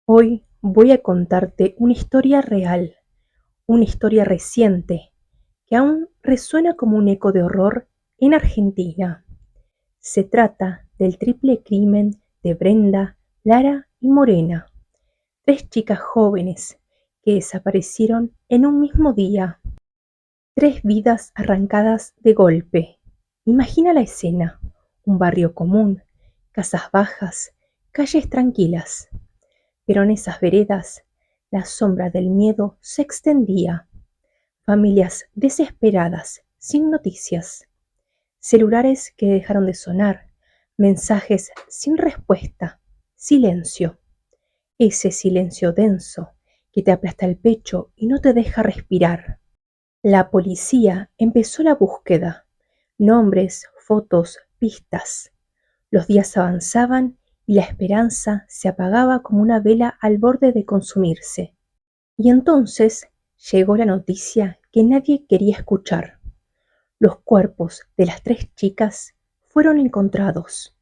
Hoy voy a contarte una historia real, una historia reciente, que aún resuena como un eco de horror en Argentina. Se trata del triple crimen de Brenda, Lara y Morena, tres chicas jóvenes que desaparecieron en un mismo día. Tres vidas arrancadas de golpe. Imagina la escena: un barrio común, casas bajas, calles tranquilas. Pero en esas veredas la sombra del miedo se extendía. Familias desesperadas, sin noticias. Celulares que dejaron de sonar. Mensajes sin respuesta. Silencio. Ese silencio denso que te aplasta el pecho y no te deja respirar. La policía empezó la búsqueda. Nombres, fotos, pistas. Los días avanzaban y la esperanza se apagaba como una vela al borde de consumirse. Y entonces llegó la noticia que nadie quería escuchar. Los cuerpos de las tres chicas fueron encontrados.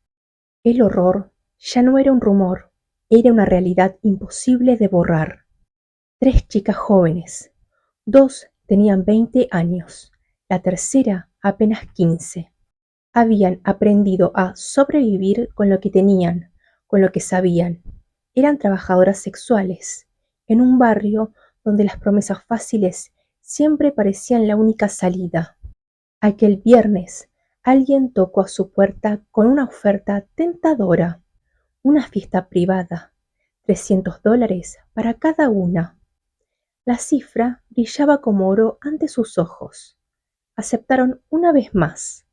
El horror ya no era un rumor, era una realidad imposible de borrar. Tres chicas jóvenes. Dos tenían 20 años, la tercera apenas 15. Habían aprendido a sobrevivir con lo que tenían, con lo que sabían. Eran trabajadoras sexuales, en un barrio donde las promesas fáciles siempre parecían la única salida. Aquel viernes, alguien tocó a su puerta con una oferta tentadora: una fiesta privada, $300 para cada una. La cifra brillaba como oro ante sus ojos. Aceptaron una vez más.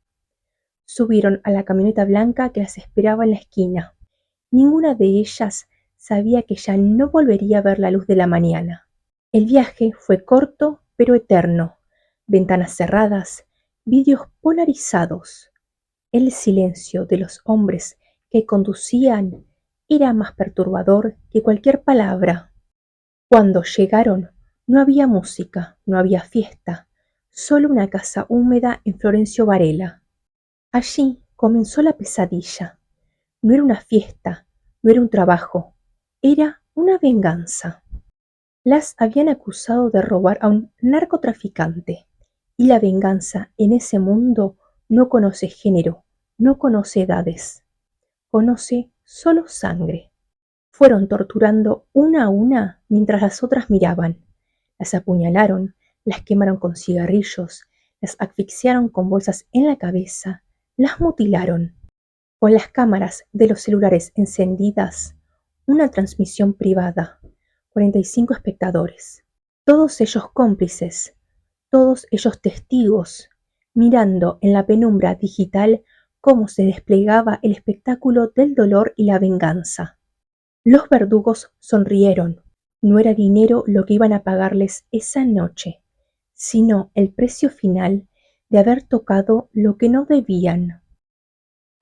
Subieron a la camioneta blanca que las esperaba en la esquina. Ninguna de ellas sabía que ya no volvería a ver la luz de la mañana. El viaje fue corto pero eterno. Ventanas cerradas, vidrios polarizados. El silencio de los hombres que conducían era más perturbador que cualquier palabra. Cuando llegaron, no había música, no había fiesta, solo una casa húmeda en Florencio Varela. Allí comenzó la pesadilla. No era una fiesta, no era un trabajo, era una venganza. Las habían acusado de robar a un narcotraficante, y la venganza en ese mundo no conoce género, no conoce edades, conoce solo sangre. Fueron torturando una a una mientras las otras miraban. Las apuñalaron, las quemaron con cigarrillos, las asfixiaron con bolsas en la cabeza, las mutilaron. Con las cámaras de los celulares encendidas, una transmisión privada, 45 espectadores, todos ellos cómplices, todos ellos testigos, mirando en la penumbra digital cómo se desplegaba el espectáculo del dolor y la venganza. Los verdugos sonrieron. No era dinero lo que iban a pagarles esa noche, sino el precio final de haber tocado lo que no debían.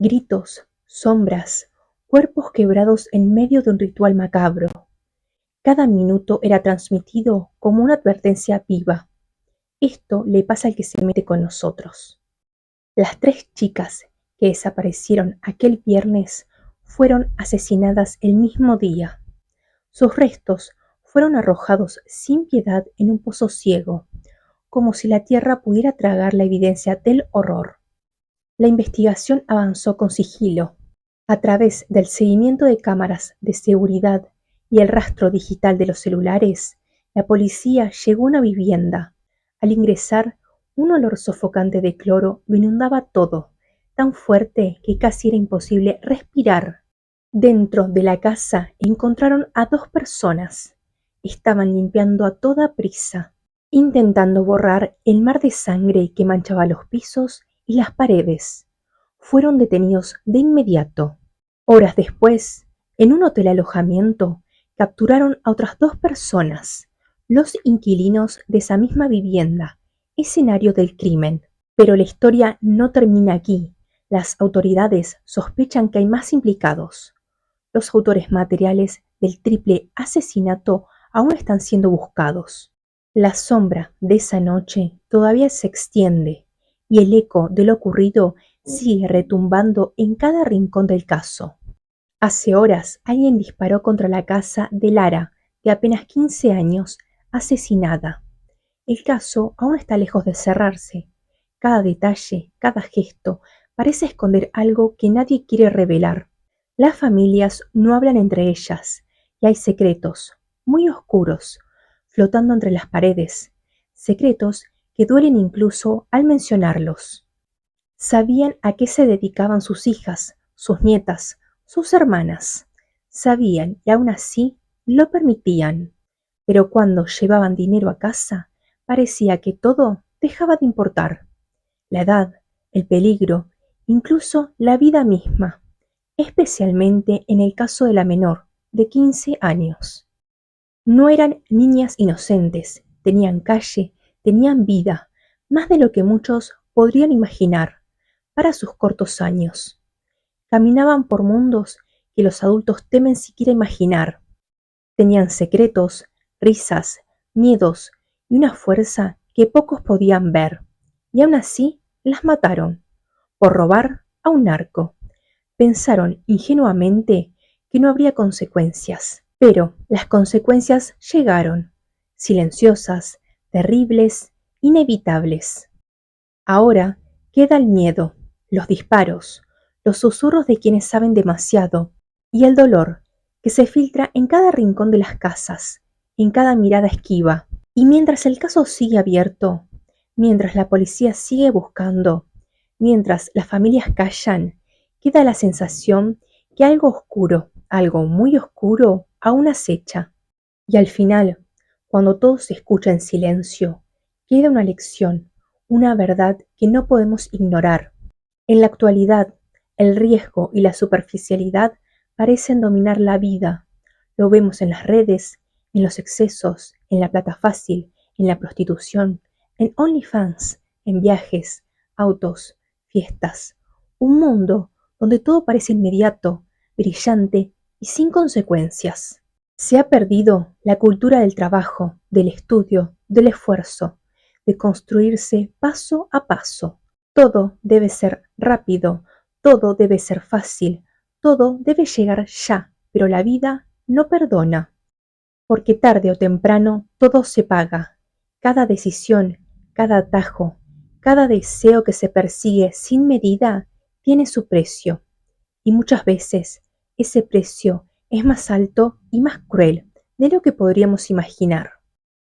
Gritos, sombras, cuerpos quebrados en medio de un ritual macabro. Cada minuto era transmitido como una advertencia viva. Esto le pasa al que se mete con nosotros. Las tres chicas que desaparecieron aquel viernes fueron asesinadas el mismo día. Sus restos fueron arrojados sin piedad en un pozo ciego, como si la tierra pudiera tragar la evidencia del horror. La investigación avanzó con sigilo. A través del seguimiento de cámaras de seguridad y el rastro digital de los celulares, la policía llegó a una vivienda. Al ingresar, un olor sofocante de cloro lo inundaba todo, tan fuerte que casi era imposible respirar. Dentro de la casa encontraron a dos personas. Estaban limpiando a toda prisa, intentando borrar el mar de sangre que manchaba los pisos y las paredes. Fueron detenidos de inmediato. Horas después, en un hotel alojamiento, capturaron a otras dos personas, los inquilinos de esa misma vivienda, escenario del crimen. Pero la historia no termina aquí. Las autoridades sospechan que hay más implicados. Los autores materiales del triple asesinato aún están siendo buscados. La sombra de esa noche todavía se extiende y el eco de lo ocurrido sigue retumbando en cada rincón del caso. Hace horas alguien disparó contra la casa de Lara, de apenas 15 años, asesinada. El caso aún está lejos de cerrarse. Cada detalle, cada gesto, parece esconder algo que nadie quiere revelar. Las familias no hablan entre ellas, y hay secretos, muy oscuros, flotando entre las paredes, secretos que duelen incluso al mencionarlos. Sabían a qué se dedicaban sus hijas, sus nietas, sus hermanas. Sabían y aún así lo permitían. Pero cuando llevaban dinero a casa, parecía que todo dejaba de importar. La edad, el peligro, incluso la vida misma, especialmente en el caso de la menor, de 15 años. No eran niñas inocentes, tenían calle, tenían vida, más de lo que muchos podrían imaginar para sus cortos años. Caminaban por mundos que los adultos temen siquiera imaginar. Tenían secretos, risas, miedos y una fuerza que pocos podían ver. Y aún así las mataron, por robar a un narco. Pensaron ingenuamente que no habría consecuencias, pero las consecuencias llegaron, silenciosas, terribles, inevitables. Ahora queda el miedo, los disparos, los susurros de quienes saben demasiado y el dolor que se filtra en cada rincón de las casas, en cada mirada esquiva. Y mientras el caso sigue abierto, mientras la policía sigue buscando, mientras las familias callan, queda la sensación que algo oscuro, algo muy oscuro, aún acecha. Y al final, cuando todo se escucha en silencio, queda una lección, una verdad que no podemos ignorar. En la actualidad, el riesgo y la superficialidad parecen dominar la vida. Lo vemos en las redes, en los excesos, en la plata fácil, en la prostitución, en OnlyFans, en viajes, autos, fiestas. Un mundo donde todo parece inmediato, brillante y sin consecuencias. Se ha perdido la cultura del trabajo, del estudio, del esfuerzo, de construirse paso a paso. Todo debe ser rápido, todo debe ser fácil, todo debe llegar ya, pero la vida no perdona, porque tarde o temprano todo se paga. Cada decisión, cada atajo, cada deseo que se persigue sin medida tiene su precio, y muchas veces ese precio es más alto y más cruel de lo que podríamos imaginar.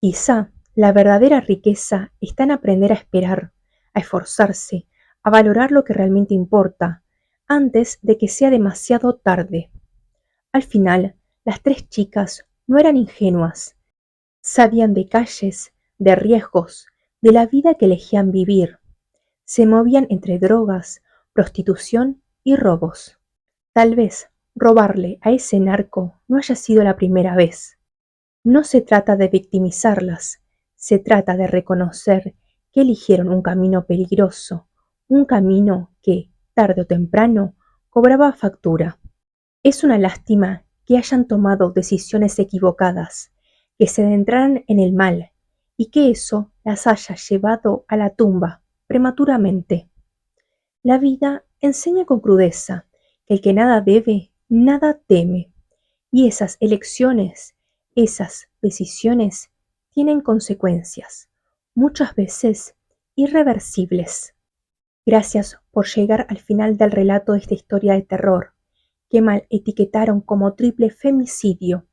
Quizá la verdadera riqueza está en aprender a esperar, a esforzarse, a valorar lo que realmente importa, antes de que sea demasiado tarde. Al final, las tres chicas no eran ingenuas. Sabían de calles, de riesgos, de la vida que elegían vivir. Se movían entre drogas, prostitución y robos. Tal vez robarle a ese narco no haya sido la primera vez. No se trata de victimizarlas, se trata de reconocer que eligieron un camino peligroso, un camino que, tarde o temprano, cobraba factura. Es una lástima que hayan tomado decisiones equivocadas, que se adentraran en el mal y que eso las haya llevado a la tumba prematuramente. La vida enseña con crudeza que el que nada debe, nada teme, y esas elecciones, esas decisiones tienen consecuencias, muchas veces irreversibles. Gracias por llegar al final del relato de esta historia de terror, que mal etiquetaron como triple femicidio,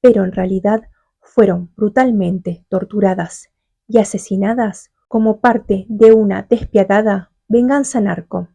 pero en realidad fueron brutalmente torturadas y asesinadas como parte de una despiadada venganza narco.